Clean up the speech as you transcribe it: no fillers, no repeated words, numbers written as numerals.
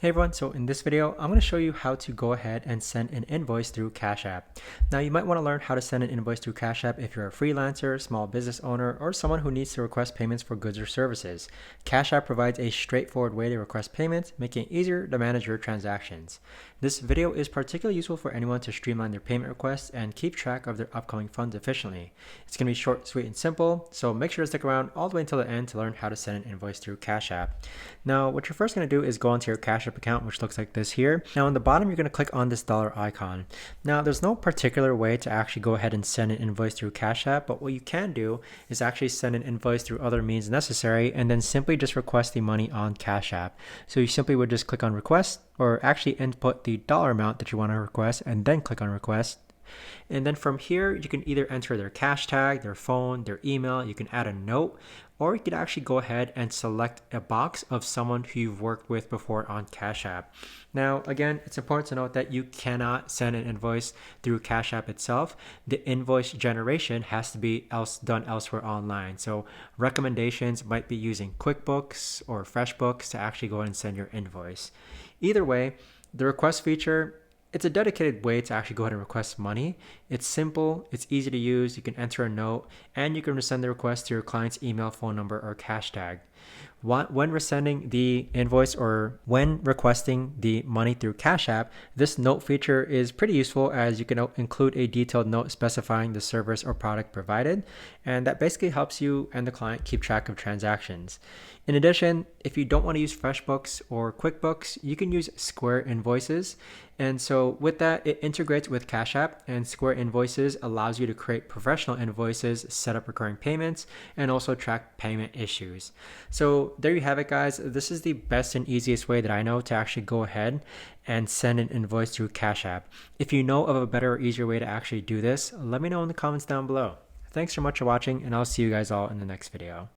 Hey everyone, so in this video, I'm going to show you how to go ahead and send an invoice through Cash App. Now you might want to learn how to send an invoice through Cash App if you're a freelancer, small business owner, or someone who needs to request payments for goods or services. Cash App provides a straightforward way to request payments, making it easier to manage your transactions. This video is particularly useful for anyone to streamline their payment requests and keep track of their upcoming funds efficiently. It's going to be short, sweet, and simple, so make sure to stick around all the way until the end to learn how to send an invoice through Cash App. Now, what you're first going to do is go into your Cash App account, which looks like this here. Now on the bottom, you're going to click on this dollar icon. Now there's no particular way to actually go ahead and send an invoice through Cash App, but what you can do is actually send an invoice through other means necessary and then simply just request the money on Cash App. So you simply would just click on request, or actually input the dollar amount that you want to request and then click on request. And then from here, you can either enter their cash tag, their phone, their email, you can add a note, or you could actually go ahead and select a box of someone who you've worked with before on Cash App. Now, again, it's important to note that you cannot send an invoice through Cash App itself. The invoice generation has to be done elsewhere online. So recommendations might be using QuickBooks or FreshBooks to actually go ahead and send your invoice. Either way, the request feature, it's a dedicated way to actually go ahead and request money. It's simple, it's easy to use, you can enter a note, and you can send the request to your client's email, phone number, or cash tag. When we're sending the invoice or when requesting the money through Cash App, this note feature is pretty useful as you can include a detailed note specifying the service or product provided, and that basically helps you and the client keep track of transactions. In addition, if you don't want to use FreshBooks or QuickBooks, you can use Square Invoices. And so with that, it integrates with Cash App, and Square Invoices allows you to create professional invoices, set up recurring payments, and also track payment issues. So there you have it, guys. This is the best and easiest way that I know to actually go ahead and send an invoice through Cash App. If you know of a better or easier way to actually do this, let me know in the comments down below. Thanks so much for watching, and I'll see you guys all in the next video.